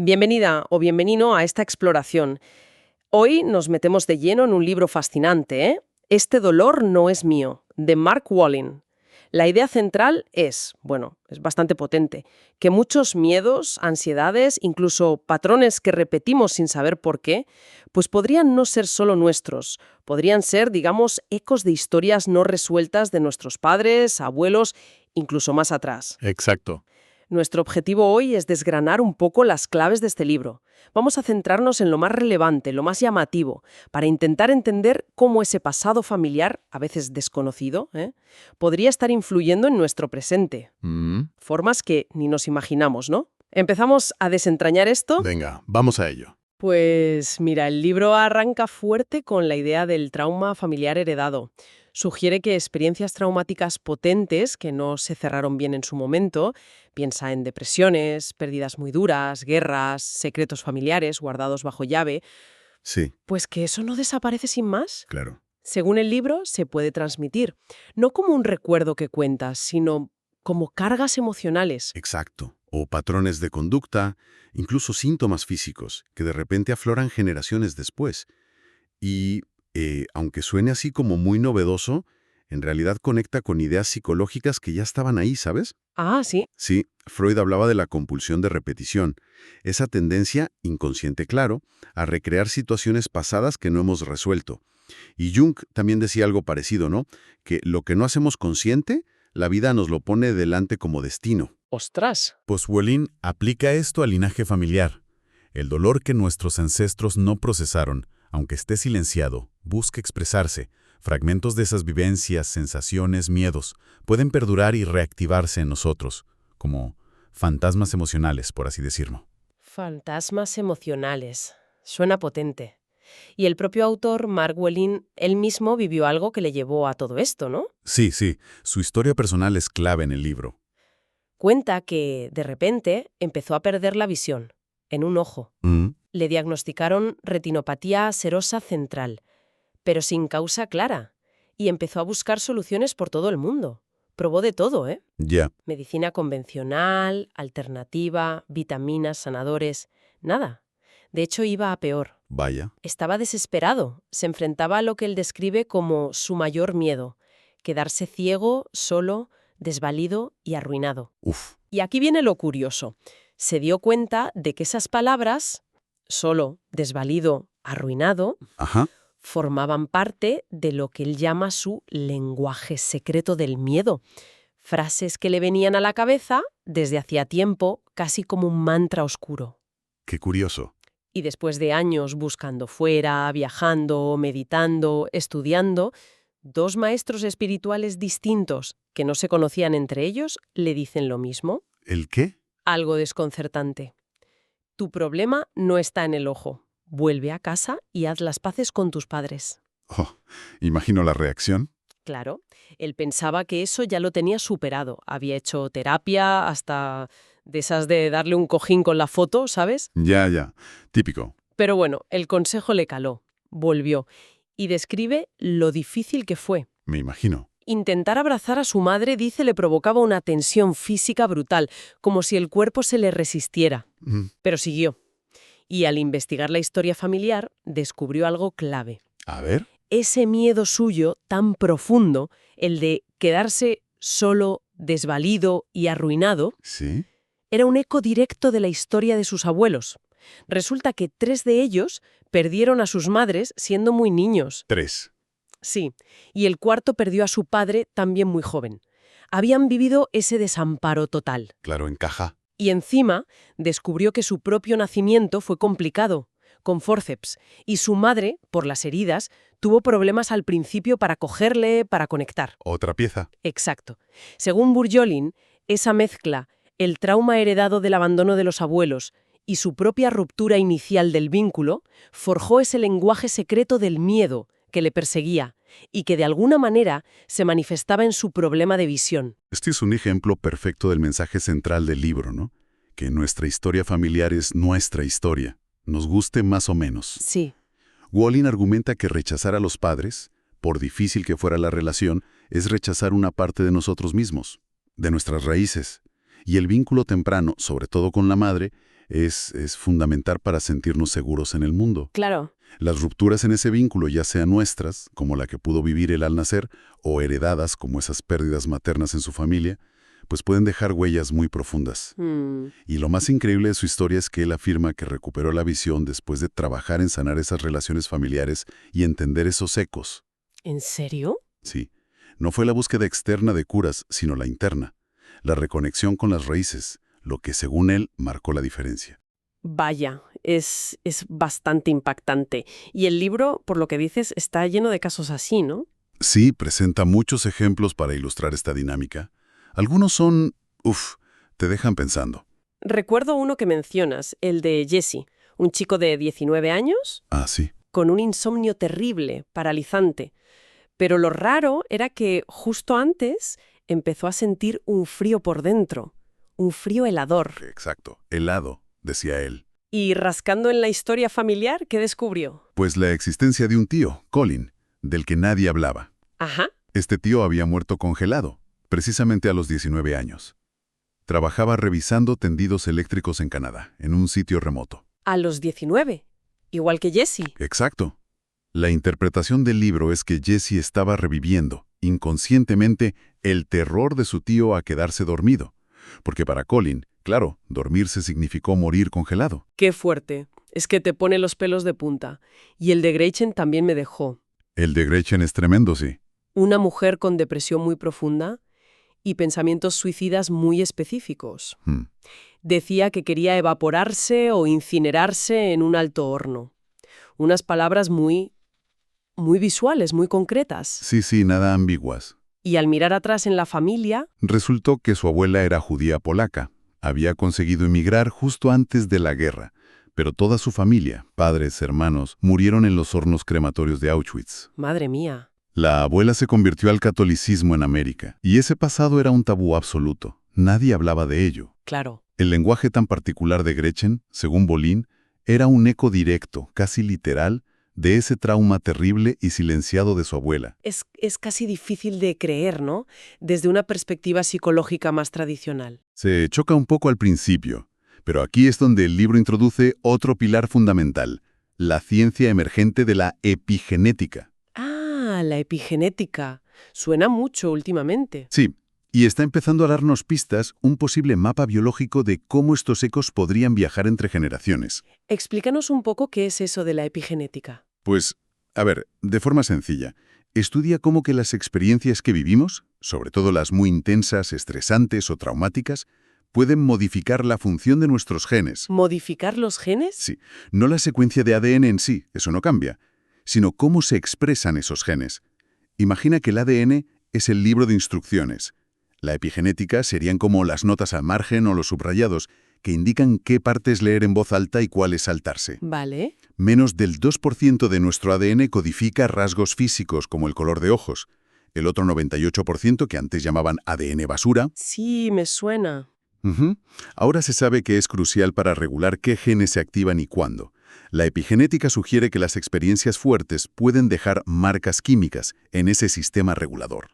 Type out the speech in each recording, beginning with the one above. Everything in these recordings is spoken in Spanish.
Bienvenida o bienvenido a esta exploración. Hoy nos metemos de lleno en un libro fascinante, ¿eh? Este dolor no es mío, de Mark Walling. La idea central es, bueno, es bastante potente, que muchos miedos, ansiedades, incluso patrones que repetimos sin saber por qué, pues podrían no ser solo nuestros, podrían ser, digamos, ecos de historias no resueltas de nuestros padres, abuelos, incluso más atrás. Exacto. Nuestro objetivo hoy es desgranar un poco las claves de este libro. Vamos a centrarnos en lo más relevante, lo más llamativo, para intentar entender cómo ese pasado familiar, a veces desconocido, podría estar influyendo en nuestro presente. Formas que ni nos imaginamos, ¿no? ¿Empezamos a desentrañar esto? Venga, vamos a ello. Pues mira, el libro arranca fuerte con la idea del trauma familiar heredado. Sugiere que experiencias traumáticas potentes que no se cerraron bien en su momento, piensa en depresiones, pérdidas muy duras, guerras, secretos familiares guardados bajo llave, Sí, pues que eso no desaparece sin más. claro. Según el libro, se puede transmitir, no como un recuerdo que cuentas, sino como cargas emocionales. Exacto. O patrones de conducta, incluso síntomas físicos, que de repente afloran generaciones después. Y, aunque suene así como muy novedoso, en realidad conecta con ideas psicológicas que ya estaban ahí, ¿sabes? Ah, sí. Sí, Freud hablaba de la compulsión de repetición, esa tendencia, inconsciente claro, a recrear situaciones pasadas que no hemos resuelto. Y Jung también decía algo parecido, ¿no? Que lo que no hacemos consciente, la vida nos lo pone delante como destino. ¡Ostras! Pues Wolin aplica esto al linaje familiar. El dolor que nuestros ancestros no procesaron, aunque esté silenciado, busca expresarse. Fragmentos de esas vivencias, sensaciones, miedos, pueden perdurar y reactivarse en nosotros, como fantasmas emocionales, por así decirlo. Fantasmas emocionales. Suena potente. Y el propio autor, Mark Walling, él mismo vivió algo que le llevó a todo esto, ¿no? Sí, su historia personal es clave en el libro. Cuenta que, de repente, empezó a perder la visión, en un ojo. Le diagnosticaron retinopatía serosa central, pero sin causa clara, y empezó a buscar soluciones por todo el mundo. Probó de todo, ¿eh? Ya, Medicina convencional, alternativa, vitaminas, sanadores, nada. De hecho, iba a peor. vaya. Estaba desesperado, se enfrentaba a lo que él describe como su mayor miedo, quedarse ciego, solo, desvalido y arruinado. Uf, Y aquí viene lo curioso. Se dio cuenta de que esas palabras, solo, desvalido, arruinado, ajá. formaban parte de lo que él llama su lenguaje secreto del miedo. Frases que le venían a la cabeza desde hacía tiempo, casi como un mantra oscuro. Qué curioso. Y después de años buscando fuera, viajando, meditando, estudiando, dos maestros espirituales distintos que no se conocían entre ellos le dicen lo mismo. ¿El qué? Algo desconcertante. Tu problema no está en el ojo. Vuelve a casa y haz las paces con tus padres. Oh, imagino la reacción. Claro, él pensaba que eso ya lo tenía superado. Había hecho terapia, hasta de esas de darle un cojín con la foto, ¿sabes? Ya. Típico. Pero bueno, el consejo le caló. Volvió. Y describe lo difícil que fue. Me imagino. Intentar abrazar a su madre, dice, le provocaba una tensión física brutal, como si el cuerpo se le resistiera. Pero siguió. Y al investigar la historia familiar, descubrió algo clave. A ver. Ese miedo suyo tan profundo, el de quedarse solo, desvalido y arruinado, ¿Sí? era un eco directo de la historia de sus abuelos. Resulta que 3 de ellos perdieron a sus madres siendo muy niños. 3. Sí, y el cuarto perdió a su padre también muy joven. Habían vivido ese desamparo total. Claro, encaja. Y encima descubrió que su propio nacimiento fue complicado, con fórceps, y su madre, por las heridas, tuvo problemas al principio para cogerle, para conectar. Otra pieza. Exacto. Según Burjolin, esa mezcla, el trauma heredado del abandono de los abuelos y su propia ruptura inicial del vínculo, forjó ese lenguaje secreto del miedo que le perseguía y que de alguna manera se manifestaba en su problema de visión. Este es un ejemplo perfecto del mensaje central del libro, ¿no? Que nuestra historia familiar es nuestra historia, nos guste más o menos. Sí. Walling argumenta que rechazar a los padres, por difícil que fuera la relación, es rechazar una parte de nosotros mismos, de nuestras raíces. Y el vínculo temprano, sobre todo con la madre, es fundamental para sentirnos seguros en el mundo. Claro. Las rupturas en ese vínculo, ya sean nuestras, como la que pudo vivir él al nacer, o heredadas, como esas pérdidas maternas en su familia, pues pueden dejar huellas muy profundas. Y lo más increíble de su historia es que él afirma que recuperó la visión después de trabajar en sanar esas relaciones familiares y entender esos ecos. ¿En serio? Sí, no fue la búsqueda externa de curas, sino la interna, la reconexión con las raíces, lo que según él marcó la diferencia. Vaya, es bastante impactante. Y el libro, por lo que dices, está lleno de casos así, ¿no? Sí, presenta muchos ejemplos para ilustrar esta dinámica. Algunos son, te dejan pensando. Recuerdo uno que mencionas, el de Jesse, un chico de 19 años Ah, sí. con un insomnio terrible, paralizante. Pero lo raro era que justo antes empezó a sentir un frío por dentro, un frío helador. Exacto, helado, decía él. Y rascando en la historia familiar, ¿qué descubrió? Pues la existencia de un tío, Colin, del que nadie hablaba. Ajá. Este tío había muerto congelado, precisamente a los 19 años. Trabajaba revisando tendidos eléctricos en Canadá, en un sitio remoto. A los 19, igual que Jesse. Exacto. La interpretación del libro es que Jesse estaba reviviendo, inconscientemente, el terror de su tío a quedarse dormido. Porque para Colin, claro, dormirse significó morir congelado. Qué fuerte. Es que te pone los pelos de punta. Y el de Gretchen también me dejó. El de Gretchen es tremendo, sí. Una mujer con depresión muy profunda y pensamientos suicidas muy específicos. Decía que quería evaporarse o incinerarse en un alto horno. Unas palabras muy visuales, muy concretas. Sí, nada ambiguas. Y al mirar atrás en la familia, Resultó que su abuela era judía polaca. Había conseguido emigrar justo antes de la guerra, pero toda su familia, padres, hermanos, murieron en los hornos crematorios de Auschwitz. madre mía, La abuela se convirtió al catolicismo en América, y ese pasado era un tabú absoluto. Nadie hablaba de ello. claro. El lenguaje tan particular de Gretchen, según Bolin, era un eco directo, casi literal, de ese trauma terrible y silenciado de su abuela. Es casi difícil de creer, ¿no? Desde una perspectiva psicológica más tradicional. Se choca un poco al principio, pero aquí es donde el libro introduce otro pilar fundamental, la ciencia emergente de la epigenética. Ah, la epigenética. Suena mucho últimamente. Sí, y está empezando a darnos pistas, un posible mapa biológico de cómo estos ecos podrían viajar entre generaciones. Explícanos un poco qué es eso de la epigenética. Pues, a ver, de forma sencilla, estudia cómo que las experiencias que vivimos, sobre todo las muy intensas, estresantes o traumáticas, pueden modificar la función de nuestros genes. ¿Modificar los genes? Sí, no la secuencia de ADN en sí, eso no cambia, sino cómo se expresan esos genes. Imagina que el ADN es el libro de instrucciones. La epigenética serían como las notas al margen o los subrayados, que indican qué partes leer en voz alta y cuáles saltarse. Vale. Menos del 2% de nuestro ADN codifica rasgos físicos como el color de ojos. El otro 98%, que antes llamaban ADN basura. Sí, me suena. Ahora se sabe que es crucial para regular qué genes se activan y cuándo. La epigenética sugiere que las experiencias fuertes pueden dejar marcas químicas en ese sistema regulador.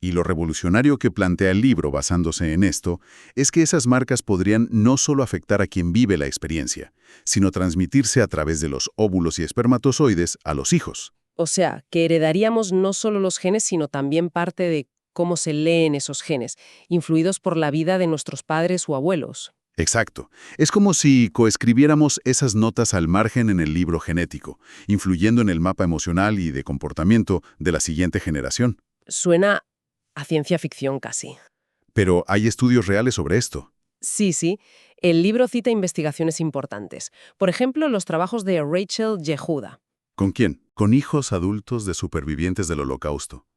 Y lo revolucionario que plantea el libro basándose en esto es que esas marcas podrían no solo afectar a quien vive la experiencia, sino transmitirse a través de los óvulos y espermatozoides a los hijos. O sea, que heredaríamos no solo los genes, sino también parte de cómo se leen esos genes, influidos por la vida de nuestros padres o abuelos. Exacto. Es como si coescribiéramos esas notas al margen en el libro genético, influyendo en el mapa emocional y de comportamiento de la siguiente generación. Suena a ciencia ficción casi. Pero hay estudios reales sobre esto. Sí. El libro cita investigaciones importantes. Por ejemplo, los trabajos de Rachel Yehuda. ¿Con quién? Con hijos adultos de supervivientes del Holocausto.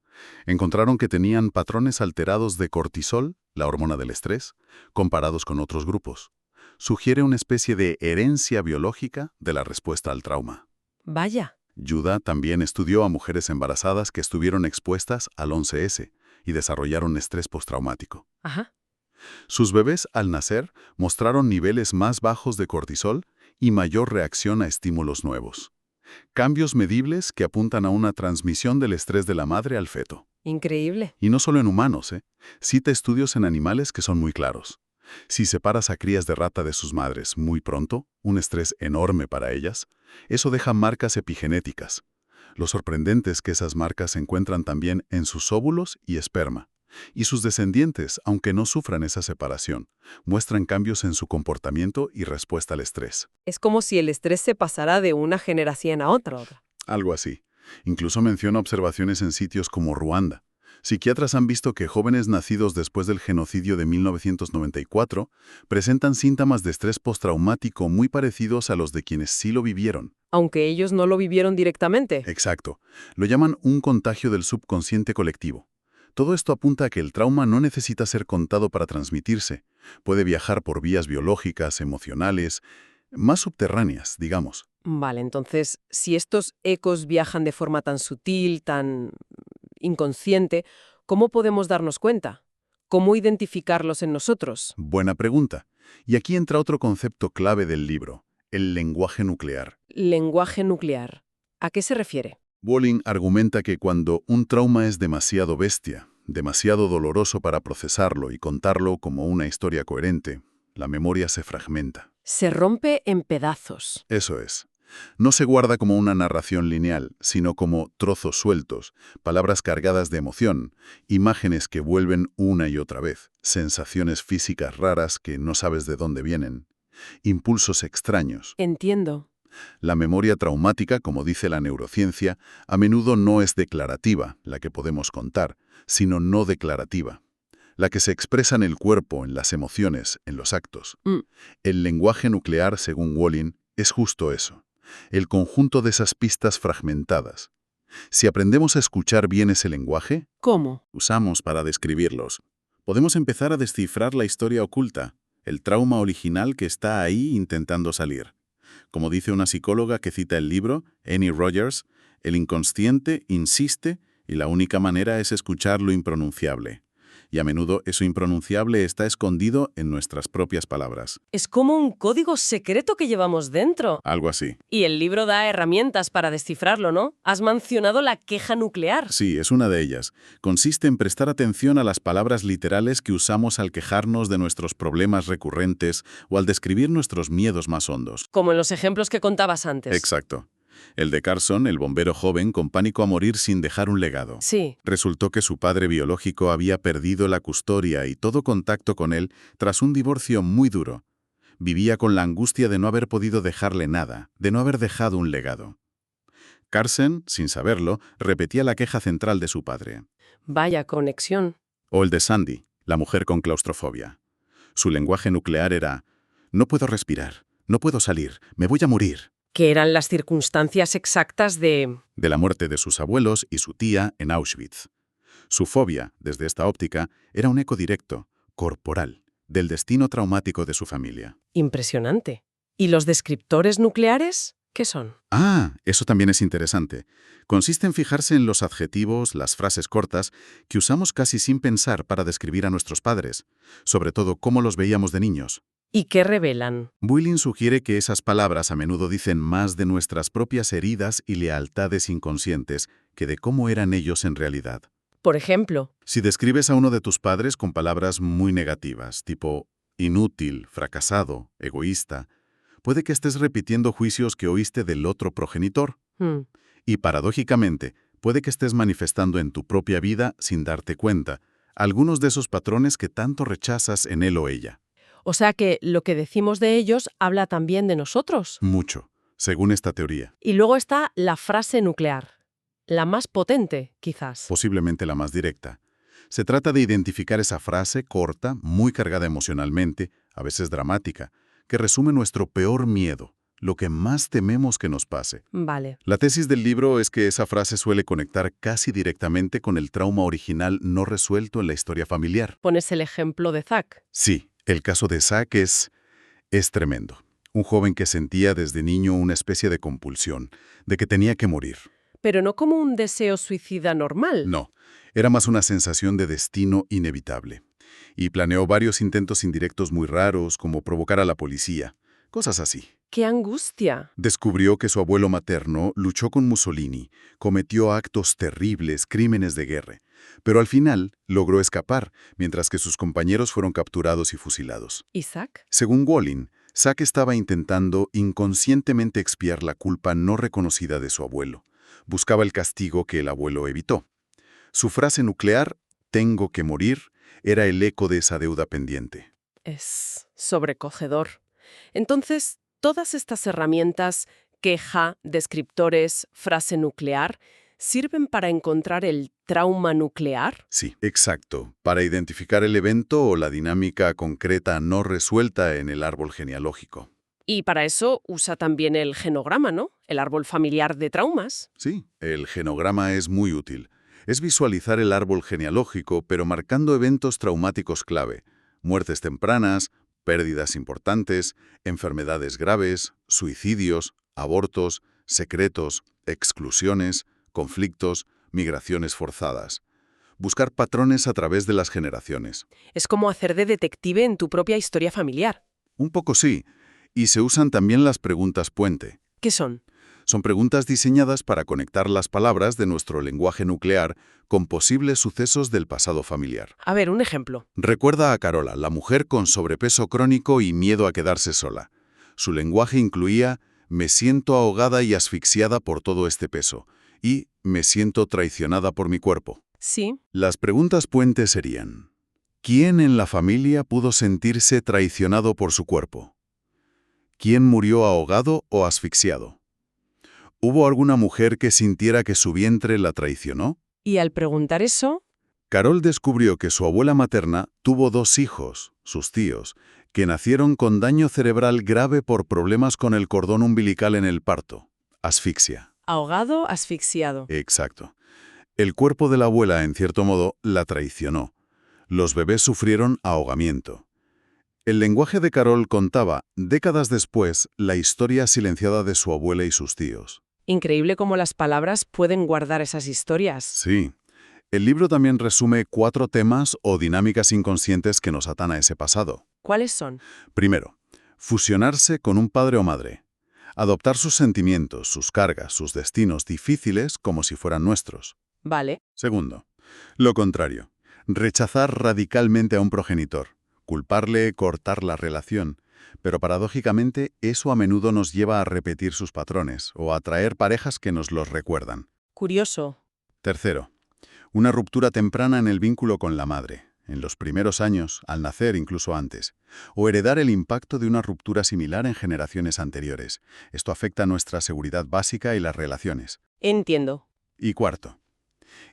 Encontraron que tenían patrones alterados de cortisol, la hormona del estrés, comparados con otros grupos. Sugiere una especie de herencia biológica de la respuesta al trauma. Vaya. Yehuda también estudió a mujeres embarazadas que estuvieron expuestas al 11S y desarrollaron estrés postraumático. Ajá. Sus bebés, al nacer, mostraron niveles más bajos de cortisol y mayor reacción a estímulos nuevos. Cambios medibles que apuntan a una transmisión del estrés de la madre al feto. Increíble. Y no solo en humanos, Cita estudios en animales que son muy claros. Si separas a crías de rata de sus madres muy pronto, un estrés enorme para ellas, eso deja marcas epigenéticas. Lo sorprendente es que esas marcas se encuentran también en sus óvulos y esperma. Y sus descendientes, aunque no sufran esa separación, muestran cambios en su comportamiento y respuesta al estrés. Es como si el estrés se pasara de una generación a otra. Algo así. Incluso menciona observaciones en sitios como Ruanda. Psiquiatras han visto que jóvenes nacidos después del genocidio de 1994 presentan síntomas de estrés postraumático muy parecidos a los de quienes sí lo vivieron. Aunque ellos no lo vivieron directamente. Exacto. Lo llaman un contagio del subconsciente colectivo. Todo esto apunta a que el trauma no necesita ser contado para transmitirse. Puede viajar por vías biológicas, emocionales, más subterráneas, digamos. Vale, entonces, si estos ecos viajan de forma tan sutil, tan inconsciente, ¿cómo podemos darnos cuenta? ¿Cómo identificarlos en nosotros? Buena pregunta. Y aquí entra otro concepto clave del libro, el lenguaje nuclear. Lenguaje nuclear. ¿A qué se refiere? Walling argumenta que cuando un trauma es demasiado bestia, demasiado doloroso para procesarlo y contarlo como una historia coherente, la memoria se fragmenta. Se rompe en pedazos. Eso es. No se guarda como una narración lineal, sino como trozos sueltos, palabras cargadas de emoción, imágenes que vuelven una y otra vez, sensaciones físicas raras que no sabes de dónde vienen, impulsos extraños. Entiendo. La memoria traumática, como dice la neurociencia, a menudo no es declarativa, la que podemos contar, sino no declarativa, la que se expresa en el cuerpo, en las emociones, en los actos. El lenguaje nuclear, según Walling, es justo eso, el conjunto de esas pistas fragmentadas. Si aprendemos a escuchar bien ese lenguaje, ¿Cómo? usamos para describirlos, podemos empezar a descifrar la historia oculta, el trauma original que está ahí intentando salir. Como dice una psicóloga que cita el libro, Annie Rogers, el inconsciente insiste y la única manera es escuchar lo impronunciable. Y a menudo eso impronunciable está escondido en nuestras propias palabras. Es como un código secreto que llevamos dentro. Algo así. Y el libro da herramientas para descifrarlo, ¿no? Has mencionado la queja nuclear. Sí, es una de ellas. Consiste en prestar atención a las palabras literales que usamos al quejarnos de nuestros problemas recurrentes o al describir nuestros miedos más hondos. Como en los ejemplos que contabas antes. Exacto. El de Carson, el bombero joven con pánico a morir sin dejar un legado. Sí. Resultó que su padre biológico había perdido la custodia y todo contacto con él tras un divorcio muy duro. Vivía con la angustia de no haber podido dejarle nada, de no haber dejado un legado. Carson, sin saberlo, repetía la queja central de su padre. Vaya conexión. O el de Sandy, la mujer con claustrofobia. Su lenguaje nuclear era: no puedo respirar, no puedo salir, me voy a morir. Que eran las circunstancias exactas de la muerte de sus abuelos y su tía en Auschwitz. Su fobia, desde esta óptica, era un eco directo, corporal, del destino traumático de su familia. Impresionante. ¿Y los descriptores nucleares? ¿Qué son? Ah, eso también es interesante. Consiste en fijarse en los adjetivos, las frases cortas, que usamos casi sin pensar para describir a nuestros padres, sobre todo cómo los veíamos de niños. ¿Y qué revelan? Walling sugiere que esas palabras a menudo dicen más de nuestras propias heridas y lealtades inconscientes que de cómo eran ellos en realidad. Por ejemplo, Si describes a uno de tus padres con palabras muy negativas, tipo inútil, fracasado, egoísta, puede que estés repitiendo juicios que oíste del otro progenitor. Y paradójicamente, puede que estés manifestando en tu propia vida, sin darte cuenta, algunos de esos patrones que tanto rechazas en él o ella. o sea que lo que decimos de ellos habla también de nosotros. Mucho, según esta teoría. Y luego está la frase nuclear. La más potente, quizás. Posiblemente la más directa. Se trata de identificar esa frase corta, muy cargada emocionalmente, a veces dramática, que resume nuestro peor miedo, lo que más tememos que nos pase. Vale. La tesis del libro es que esa frase suele conectar casi directamente con el trauma original no resuelto en la historia familiar. Pones el ejemplo de Zack. Sí, el caso de Zack es tremendo. Un joven que sentía desde niño una especie de compulsión, de que tenía que morir. Pero no como un deseo suicida normal. No, era más una sensación de destino inevitable. Y planeó varios intentos indirectos muy raros, como provocar a la policía, cosas así. ¡Qué angustia! Descubrió que su abuelo materno luchó con Mussolini, cometió actos terribles, crímenes de guerra, Pero al final logró escapar, mientras que sus compañeros fueron capturados y fusilados. ¿Isaac? Según Wallin, Zack estaba intentando inconscientemente expiar la culpa no reconocida de su abuelo. Buscaba el castigo que el abuelo evitó. Su frase nuclear, «tengo que morir», era el eco de esa deuda pendiente. Es sobrecogedor. Entonces, todas estas herramientas, queja, descriptores, frase nuclear, ¿sirven para encontrar el trauma nuclear? Sí, exacto, para identificar el evento o la dinámica concreta no resuelta en el árbol genealógico. Y para eso usa también el genograma, ¿no? El árbol familiar de traumas. Sí, el genograma es muy útil. Es visualizar el árbol genealógico, pero marcando eventos traumáticos clave: muertes tempranas, pérdidas importantes, enfermedades graves, suicidios, abortos, secretos, exclusiones, conflictos, migraciones forzadas. Buscar patrones a través de las generaciones. Es como hacer de detective en tu propia historia familiar. Un poco sí, y se usan también las preguntas puente. ¿Qué son? Son preguntas diseñadas para conectar las palabras de nuestro lenguaje nuclear con posibles sucesos del pasado familiar. A ver, un ejemplo. Recuerda a Carola, la mujer con sobrepeso crónico y miedo a quedarse sola. Su lenguaje incluía «me siento ahogada y asfixiada por todo este peso» y «me siento traicionada por mi cuerpo». Sí. Las preguntas puente serían: ¿quién en la familia pudo sentirse traicionado por su cuerpo? ¿Quién murió ahogado o asfixiado? ¿Hubo alguna mujer que sintiera que su vientre la traicionó? Y al preguntar eso, Carol descubrió que su abuela materna tuvo 2 hijos, sus tíos, que nacieron con daño cerebral grave por problemas con el cordón umbilical en el parto. Asfixia. ahogado, asfixiado. Exacto. El cuerpo de la abuela, en cierto modo, la traicionó. Los bebés sufrieron ahogamiento. El lenguaje de Carol contaba, décadas después, la historia silenciada de su abuela y sus tíos. Increíble cómo las palabras pueden guardar esas historias. Sí. El libro también resume 4 temas o dinámicas inconscientes que nos atan a ese pasado. ¿Cuáles son? Primero, fusionarse con un padre o madre. Adoptar sus sentimientos, sus cargas, sus destinos difíciles como si fueran nuestros. Vale. Segundo, lo contrario. Rechazar radicalmente a un progenitor. Culparle, cortar la relación. Pero paradójicamente, eso a menudo nos lleva a repetir sus patrones o a atraer parejas que nos los recuerdan. Curioso. Tercero, una ruptura temprana en el vínculo con la madre, en los primeros años, al nacer incluso antes, o heredar el impacto de una ruptura similar en generaciones anteriores. Esto afecta nuestra seguridad básica y las relaciones. Entiendo. Y cuarto,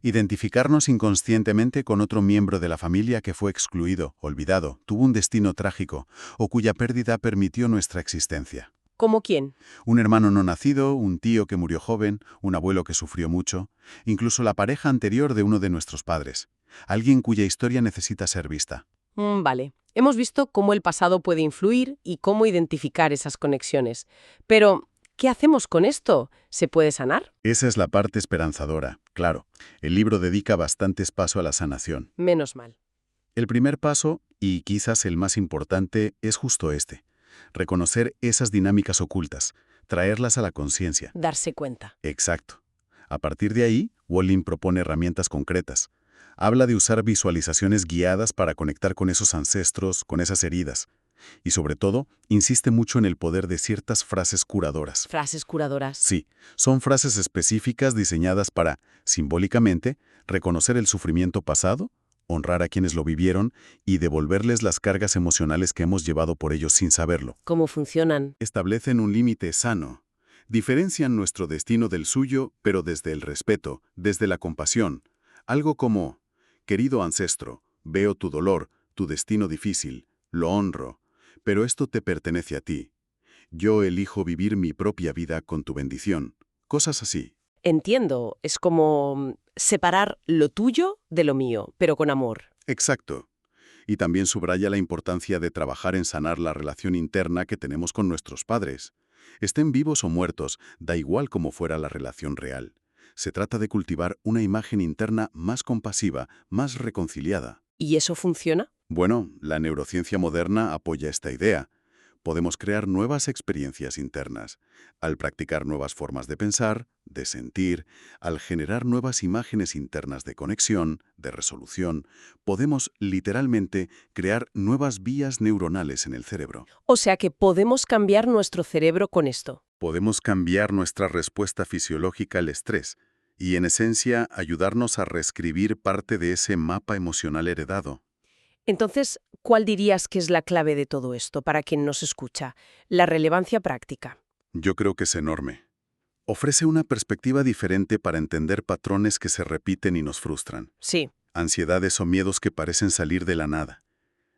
identificarnos inconscientemente con otro miembro de la familia que fue excluido, olvidado, tuvo un destino trágico o cuya pérdida permitió nuestra existencia. ¿Cómo quién? Un hermano no nacido, un tío que murió joven, un abuelo que sufrió mucho, incluso la pareja anterior de uno de nuestros padres. Alguien cuya historia necesita ser vista. Vale. Hemos visto cómo el pasado puede influir y cómo identificar esas conexiones. Pero, ¿qué hacemos con esto? ¿Se puede sanar? Esa es la parte esperanzadora, claro. El libro dedica bastante espacio a la sanación. Menos mal. El primer paso, y quizás el más importante, es justo este. Reconocer esas dinámicas ocultas, traerlas a la conciencia. Darse cuenta. Exacto. A partir de ahí, Wallin propone herramientas concretas. Habla de usar visualizaciones guiadas para conectar con esos ancestros, con esas heridas. Y sobre todo, insiste mucho en el poder de ciertas frases curadoras. Frases curadoras. Sí, son frases específicas diseñadas para, simbólicamente, reconocer el sufrimiento pasado, honrar a quienes lo vivieron y devolverles las cargas emocionales que hemos llevado por ellos sin saberlo. ¿Cómo funcionan? Establecen un límite sano. Diferencian nuestro destino del suyo, pero desde el respeto, desde la compasión. Algo como, querido ancestro, veo tu dolor, tu destino difícil, lo honro, pero esto te pertenece a ti. Yo elijo vivir mi propia vida con tu bendición. Cosas así. Entiendo. Es como separar lo tuyo de lo mío, pero con amor. Exacto. Y también subraya la importancia de trabajar en sanar la relación interna que tenemos con nuestros padres. Estén vivos o muertos, da igual cómo fuera la relación real. Se trata de cultivar una imagen interna más compasiva, más reconciliada. ¿Y eso funciona? Bueno, la neurociencia moderna apoya esta idea. podemos crear nuevas experiencias internas. Al practicar nuevas formas de pensar, de sentir, al generar nuevas imágenes internas de conexión, de resolución, podemos literalmente crear nuevas vías neuronales en el cerebro. O sea que podemos cambiar nuestro cerebro con esto. Podemos cambiar nuestra respuesta fisiológica al estrés y, en esencia, ayudarnos a reescribir parte de ese mapa emocional heredado. Entonces, ¿cuál dirías que es la clave de todo esto para quien nos escucha? La relevancia práctica. Yo creo que es enorme. Ofrece una perspectiva diferente para entender patrones que se repiten y nos frustran. Sí, Ansiedades o miedos que parecen salir de la nada.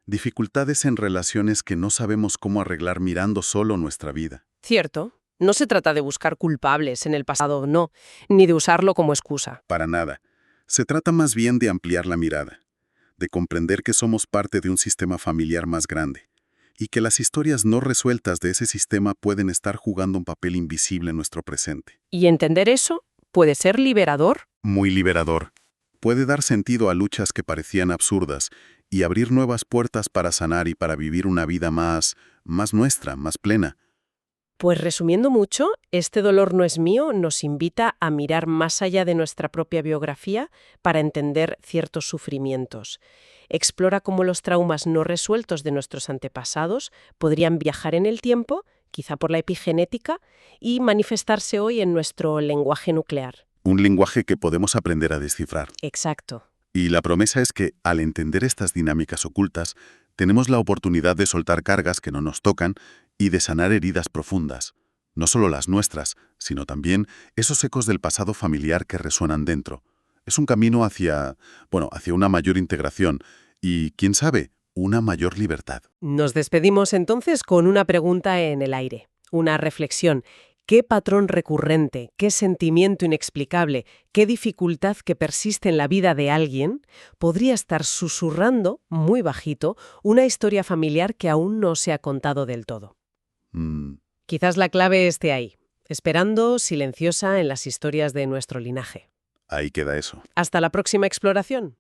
Dificultades en relaciones que no sabemos cómo arreglar mirando solo nuestra vida. cierto. No se trata de buscar culpables en el pasado, no, ni de usarlo como excusa. Para nada. Se trata más bien de ampliar la mirada, de comprender que somos parte de un sistema familiar más grande y que las historias no resueltas de ese sistema pueden estar jugando un papel invisible en nuestro presente. Y entender eso puede ser liberador. Muy liberador. Puede dar sentido a luchas que parecían absurdas y abrir nuevas puertas para sanar y para vivir una vida más nuestra, más plena. Pues resumiendo mucho, este dolor no es mío nos invita a mirar más allá de nuestra propia biografía para entender ciertos sufrimientos. Explora cómo los traumas no resueltos de nuestros antepasados podrían viajar en el tiempo, quizá por la epigenética, y manifestarse hoy en nuestro lenguaje nuclear. Un lenguaje que podemos aprender a descifrar. Exacto. Y la promesa es que, al entender estas dinámicas ocultas, tenemos la oportunidad de soltar cargas que no nos tocan y de sanar heridas profundas. No solo las nuestras, sino también esos ecos del pasado familiar que resuenan dentro. Es un camino hacia una mayor integración y, quién sabe, una mayor libertad. Nos despedimos entonces con una pregunta en el aire, una reflexión. ¿Qué patrón recurrente, qué sentimiento inexplicable, qué dificultad que persiste en la vida de alguien podría estar susurrando, muy bajito, una historia familiar que aún no se ha contado del todo? Quizás la clave esté ahí, esperando silenciosa en las historias de nuestro linaje. Ahí queda eso. Hasta la próxima exploración.